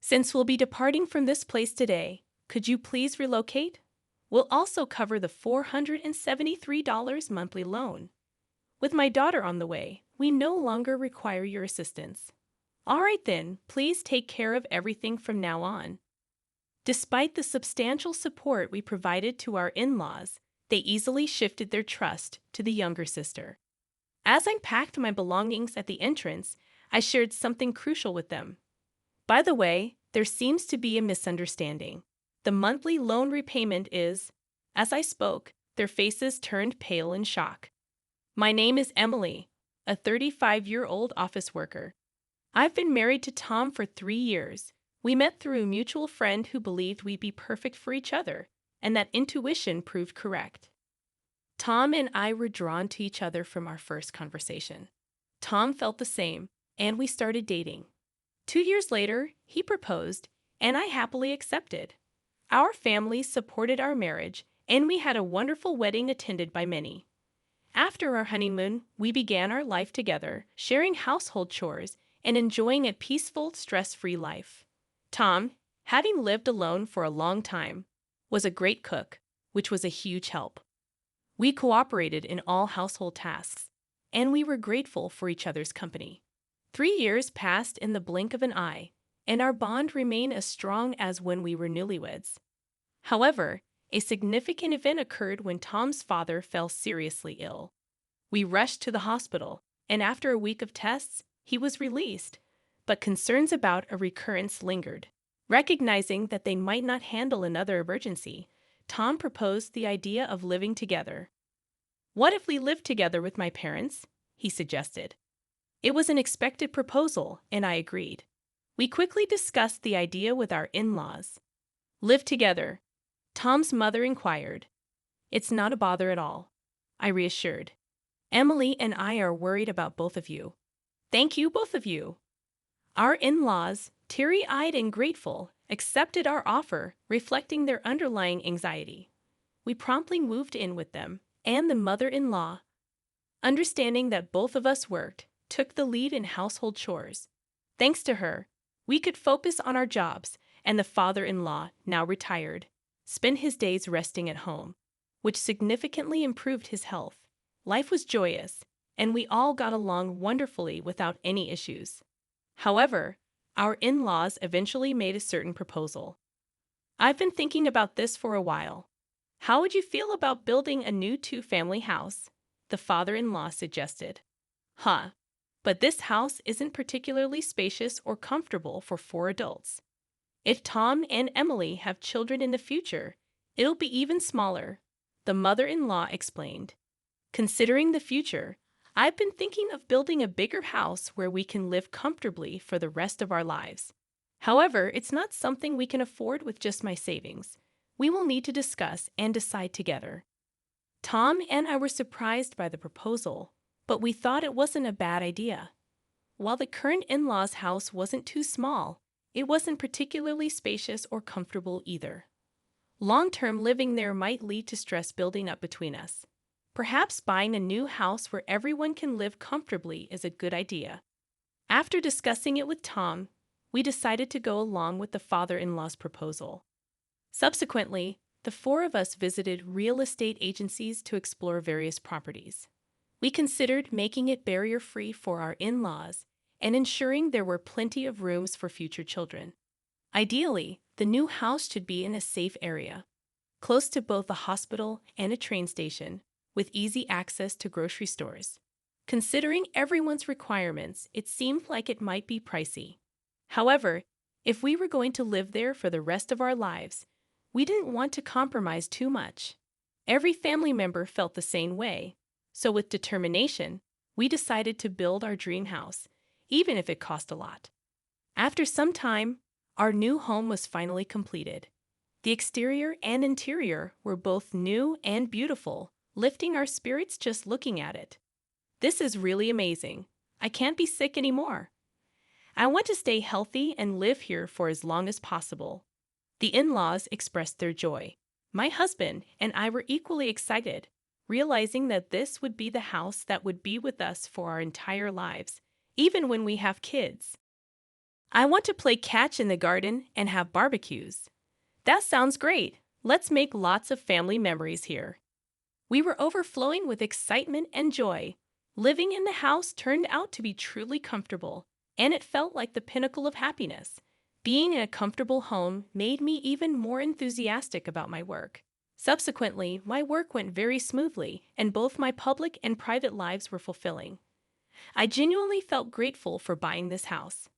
Since we'll be departing from this place today, could you please relocate? We'll also cover the $473 monthly loan. With my daughter on the way, we no longer require your assistance. All right then, please take care of everything from now on. Despite the substantial support we provided to our in-laws, they easily shifted their trust to the younger sister. As I packed my belongings at the entrance, I shared something crucial with them. By the way, there seems to be a misunderstanding. The monthly loan repayment is— As I spoke, their faces turned pale in shock. My name is Emily, a 35-year-old office worker. I've been married to Tom for 3 years. We met through a mutual friend who believed we'd be perfect for each other, and that intuition proved correct. Tom and I were drawn to each other from our first conversation. Tom felt the same, and we started dating. 2 years later, he proposed, and I happily accepted. Our families supported our marriage, and we had a wonderful wedding attended by many. After our honeymoon, we began our life together, sharing household chores and enjoying a peaceful, stress-free life. Tom, having lived alone for a long time, was a great cook, which was a huge help. We cooperated in all household tasks, and we were grateful for each other's company. 3 years passed in the blink of an eye, and our bond remained as strong as when we were newlyweds. However, a significant event occurred when Tom's father fell seriously ill. We rushed to the hospital, and after a week of tests, he was released, but concerns about a recurrence lingered. Recognizing that they might not handle another emergency, Tom proposed the idea of living together. "What if we lived together with my parents?" he suggested. It was an expected proposal, and I agreed. We quickly discussed the idea with our in-laws. "Live together?" Tom's mother inquired. "It's not a bother at all," I reassured. "Emily and I are worried about both of you." "Thank you, both of you." Our in-laws, teary-eyed and grateful, accepted our offer, reflecting their underlying anxiety. We promptly moved in with them, and the mother-in-law, understanding that both of us worked, took the lead in household chores. Thanks to her, we could focus on our jobs, and the father-in-law, now retired, spent his days resting at home, which significantly improved his health. Life was joyous, and we all got along wonderfully without any issues. However, our in-laws eventually made a certain proposal. "I've been thinking about this for a while. How would you feel about building a new 2-family house?" the father-in-law suggested. "Huh, but this house isn't particularly spacious or comfortable for 4 adults. If Tom and Emily have children in the future, it'll be even smaller," the mother-in-law explained. "Considering the future, I've been thinking of building a bigger house where we can live comfortably for the rest of our lives. However, it's not something we can afford with just my savings. We will need to discuss and decide together." Tom and I were surprised by the proposal, but we thought it wasn't a bad idea. While the current in-laws' house wasn't too small, it wasn't particularly spacious or comfortable either. Long-term living there might lead to stress building up between us. Perhaps buying a new house where everyone can live comfortably is a good idea. After discussing it with Tom, we decided to go along with the father-in-law's proposal. Subsequently, the 4 of us visited real estate agencies to explore various properties. We considered making it barrier-free for our in-laws and ensuring there were plenty of rooms for future children. Ideally, the new house should be in a safe area, close to both a hospital and a train station, with easy access to grocery stores. Considering everyone's requirements, it seemed like it might be pricey. However, if we were going to live there for the rest of our lives, we didn't want to compromise too much. Every family member felt the same way, so with determination, we decided to build our dream house, even if it cost a lot. After some time, our new home was finally completed. The exterior and interior were both new and beautiful, lifting our spirits just looking at it. "This is really amazing. I can't be sick anymore. I want to stay healthy and live here for as long as possible." The in-laws expressed their joy. My husband and I were equally excited, realizing that this would be the house that would be with us for our entire lives, even when we have kids. I want to play catch in the garden and have barbecues. That sounds great. Let's make lots of family memories here. We were overflowing with excitement and joy. Living in the house turned out to be truly comfortable, and it felt like the pinnacle of happiness. Being in a comfortable home made me even more enthusiastic about my work. Subsequently, my work went very smoothly, and both my public and private lives were fulfilling. I genuinely felt grateful for buying this house.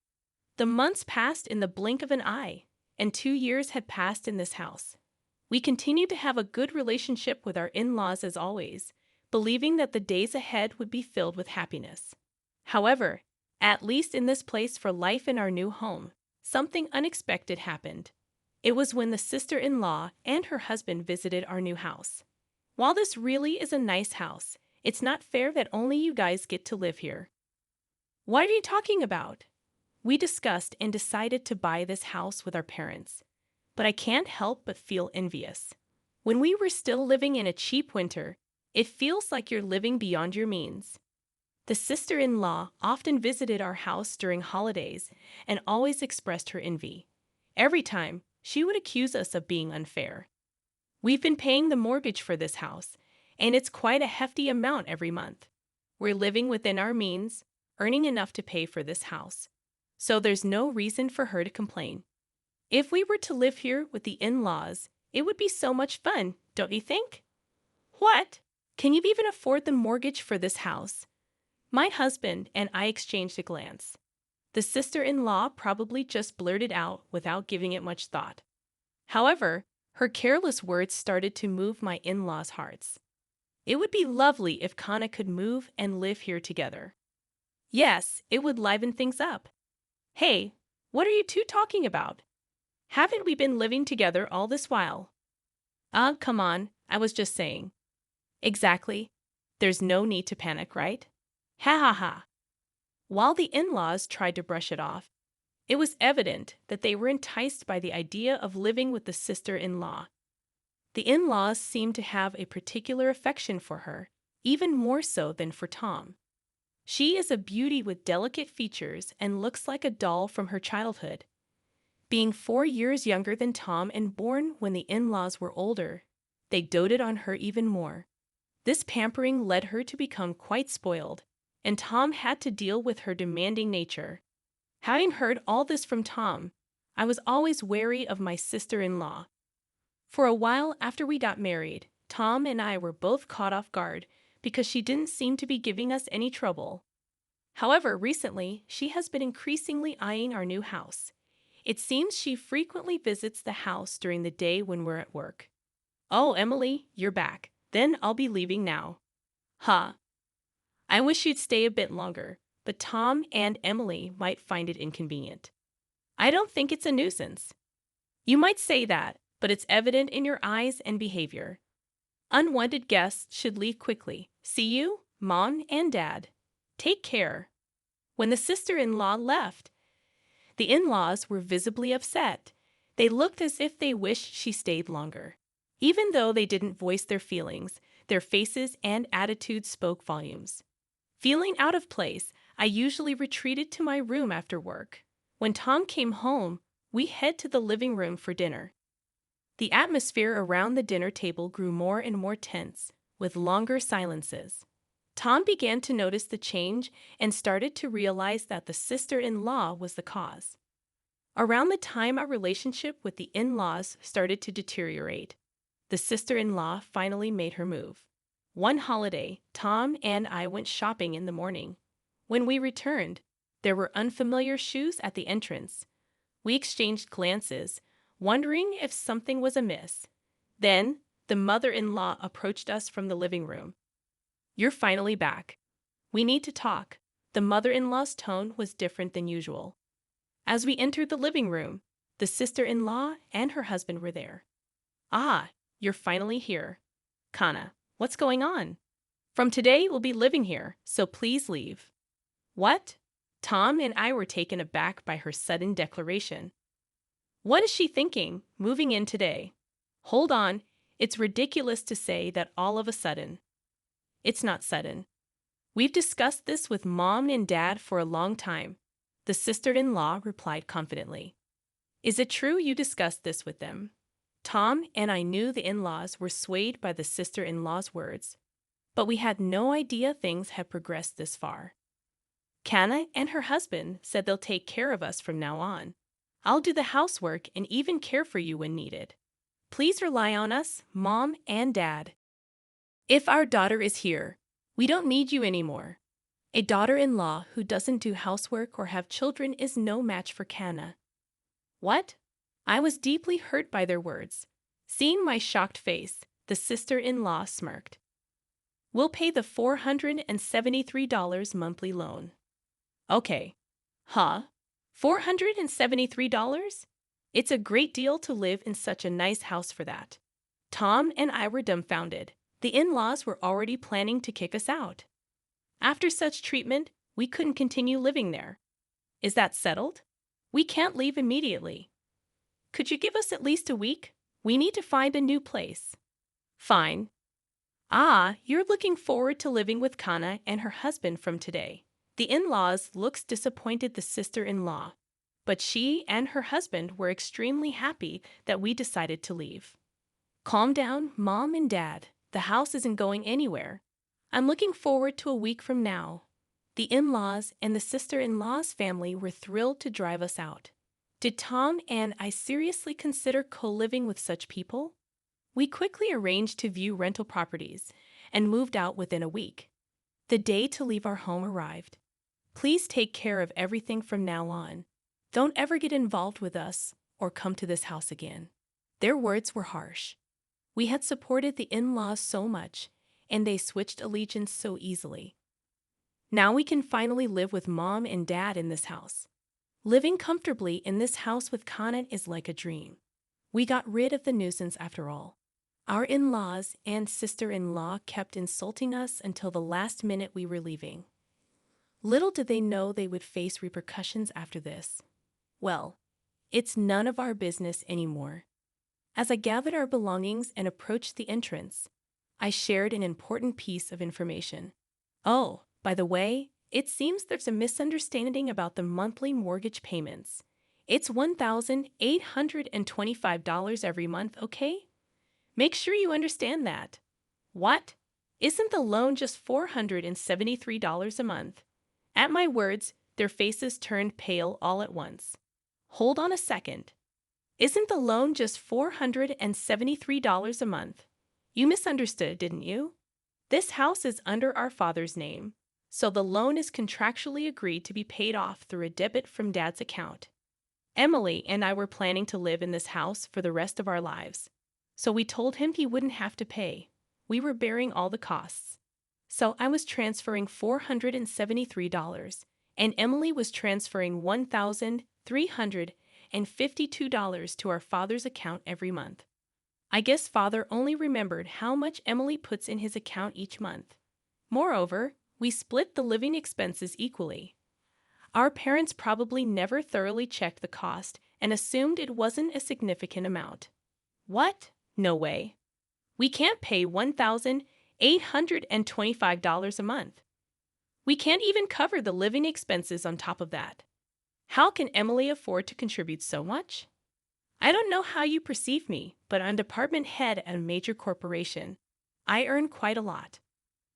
The months passed in the blink of an eye, and 2 years had passed in this house. We continued to have a good relationship with our in-laws as always, believing that the days ahead would be filled with happiness. However, at least in this place for life in our new home, something unexpected happened. It was when the sister-in-law and her husband visited our new house. While this really is a nice house, it's not fair that only you guys get to live here. What are you talking about? We discussed and decided to buy this house with our parents, but I can't help but feel envious. When we were still living in a cheap winter, it feels like you're living beyond your means. The sister-in-law often visited our house during holidays and always expressed her envy. Every time, she would accuse us of being unfair. We've been paying the mortgage for this house, and it's quite a hefty amount every month. We're living within our means, earning enough to pay for this house, so there's no reason for her to complain. If we were to live here with the in-laws, it would be so much fun, don't you think? What? Can you even afford the mortgage for this house? My husband and I exchanged a glance. The sister-in-law probably just blurted out without giving it much thought. However, her careless words started to move my in-laws' hearts. It would be lovely if Kana could move and live here together. Yes, it would liven things up. Hey, what are you two talking about? Haven't we been living together all this while? Come on, I was just saying. Exactly. There's no need to panic, right? Ha ha ha. While the in-laws tried to brush it off, it was evident that they were enticed by the idea of living with the sister-in-law. The in-laws seemed to have a particular affection for her, even more so than for Tom. She is a beauty with delicate features and looks like a doll from her childhood. Being 4 years younger than Tom and born when the in-laws were older, they doted on her even more. This pampering led her to become quite spoiled, and Tom had to deal with her demanding nature. Having heard all this from Tom, I was always wary of my sister-in-law. For a while after we got married, Tom and I were both caught off guard because she didn't seem to be giving us any trouble. However, recently, she has been increasingly eyeing our new house. It seems she frequently visits the house during the day when we're at work. Oh, Emily, you're back. Then I'll be leaving now. Ha. I wish you'd stay a bit longer, but Tom and Emily might find it inconvenient. I don't think it's a nuisance. You might say that, but it's evident in your eyes and behavior. Unwanted guests should leave quickly. See you, Mom and Dad. Take care. When the sister-in-law left, the in-laws were visibly upset. They looked as if they wished she stayed longer. Even though they didn't voice their feelings, their faces and attitudes spoke volumes. Feeling out of place, I usually retreated to my room after work. When Tom came home, we head to the living room for dinner. The atmosphere around the dinner table grew more and more tense, with longer silences. Tom began to notice the change and started to realize that the sister-in-law was the cause. Around the time our relationship with the in-laws started to deteriorate, the sister-in-law finally made her move. One holiday, Tom and I went shopping in the morning. When we returned, there were unfamiliar shoes at the entrance. We exchanged glances, wondering if something was amiss. Then, the mother-in-law approached us from the living room. You're finally back. We need to talk. The mother-in-law's tone was different than usual. As we entered the living room, the sister-in-law and her husband were there. Ah, you're finally here. Kana, what's going on? From today, we'll be living here, so please leave. What? Tom and I were taken aback by her sudden declaration. What is she thinking, moving in today? Hold on, it's ridiculous to say that all of a sudden. It's not sudden. We've discussed this with Mom and Dad for a long time. The sister-in-law replied confidently. Is it true you discussed this with them? Tom and I knew the in-laws were swayed by the sister-in-law's words, but we had no idea things had progressed this far. Kana and her husband said they'll take care of us from now on. I'll do the housework and even care for you when needed. Please rely on us, Mom and Dad. If our daughter is here, we don't need you anymore. A daughter-in-law who doesn't do housework or have children is no match for Kana. What? I was deeply hurt by their words. Seeing my shocked face, the sister-in-law smirked. We'll pay the $473 monthly loan. Okay. Huh? $473? It's a great deal to live in such a nice house for that. Tom and I were dumbfounded. The in-laws were already planning to kick us out. After such treatment, we couldn't continue living there. Is that settled? We can't leave immediately. Could you give us at least a week? We need to find a new place. Fine. Ah, you're looking forward to living with Kana and her husband from today. The in-laws looked disappointed the sister-in-law, but she and her husband were extremely happy that we decided to leave. Calm down, Mom and Dad. The house isn't going anywhere. I'm looking forward to a week from now. The in-laws and the sister-in-law's family were thrilled to drive us out. Did Tom and I seriously consider co-living with such people? We quickly arranged to view rental properties and moved out within a week. The day to leave our home arrived. Please take care of everything from now on. Don't ever get involved with us or come to this house again. Their words were harsh. We had supported the in-laws so much, and they switched allegiance so easily. Now we can finally live with Mom and Dad in this house. Living comfortably in this house with Kana is like a dream. We got rid of the nuisance after all. Our in-laws and sister-in-law kept insulting us until the last minute we were leaving. Little did they know they would face repercussions after this. Well, it's none of our business anymore. As I gathered our belongings and approached the entrance, I shared an important piece of information. Oh, by the way, it seems there's a misunderstanding about the monthly mortgage payments. It's $1,825 every month, okay? Make sure you understand that. What? Isn't the loan just $473 a month? At my words, their faces turned pale all at once. Hold on a second. Isn't the loan just $473 a month? You misunderstood, didn't you? This house is under our father's name, so the loan is contractually agreed to be paid off through a debit from Dad's account. Emily and I were planning to live in this house for the rest of our lives, so we told him he wouldn't have to pay. We were bearing all the costs. So I was transferring $473, and Emily was transferring $1,352 to our father's account every month. I guess Father only remembered how much Emily puts in his account each month. Moreover, we split the living expenses equally. Our parents probably never thoroughly checked the cost and assumed it wasn't a significant amount. What? No way. We can't pay $1,825 a month. We can't even cover the living expenses on top of that. How can Emily afford to contribute so much? I don't know how you perceive me, but I'm department head at a major corporation. I earn quite a lot.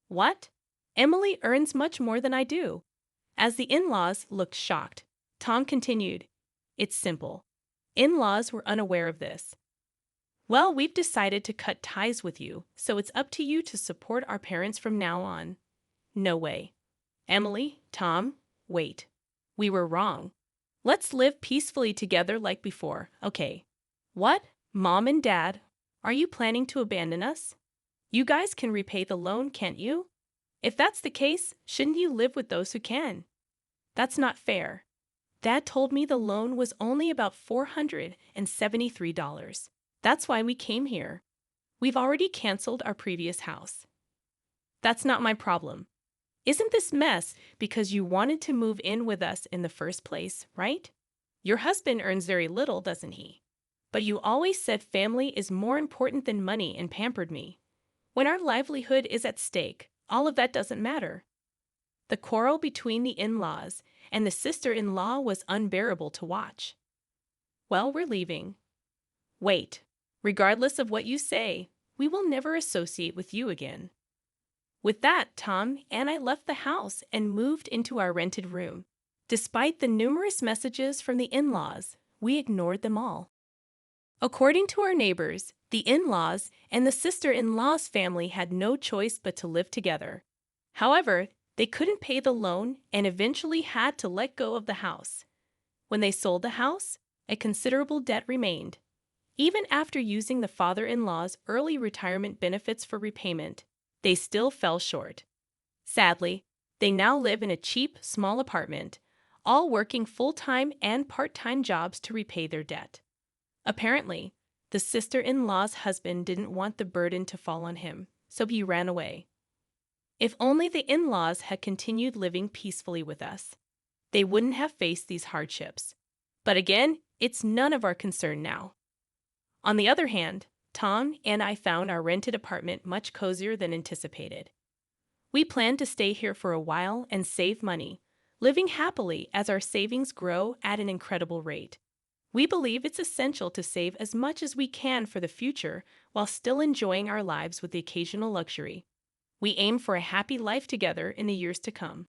What? Emily earns much more than I do. As the in-laws looked shocked, Tom continued, It's simple. In-laws were unaware of this. Well, we've decided to cut ties with you, so it's up to you to support our parents from now on. No way. Emily, Tom, wait. We were wrong. Let's live peacefully together like before, okay? What? Mom and Dad, are you planning to abandon us? You guys can repay the loan, can't you? If that's the case, shouldn't you live with those who can? That's not fair. Dad told me the loan was only about $473. That's why we came here. We've already canceled our previous house. That's not my problem. Isn't this mess because you wanted to move in with us in the first place, right? Your husband earns very little, doesn't he? But you always said family is more important than money and pampered me. When our livelihood is at stake, all of that doesn't matter. The quarrel between the in-laws and the sister-in-law was unbearable to watch. Well, we're leaving. Wait. Regardless of what you say, we will never associate with you again. With that, Tom and I left the house and moved into our rented room. Despite the numerous messages from the in-laws, we ignored them all. According to our neighbors, the in-laws and the sister-in-law's family had no choice but to live together. However, they couldn't pay the loan and eventually had to let go of the house. When they sold the house, a considerable debt remained. Even after using the father-in-law's early retirement benefits for repayment, they still fell short. Sadly, they now live in a cheap, small apartment, all working full-time and part-time jobs to repay their debt. Apparently, the sister-in-law's husband didn't want the burden to fall on him, so he ran away. If only the in-laws had continued living peacefully with us, they wouldn't have faced these hardships. But again, it's none of our concern now. On the other hand, Tom and I found our rented apartment much cozier than anticipated. We plan to stay here for a while and save money, living happily as our savings grow at an incredible rate. We believe it's essential to save as much as we can for the future while still enjoying our lives with the occasional luxury. We aim for a happy life together in the years to come.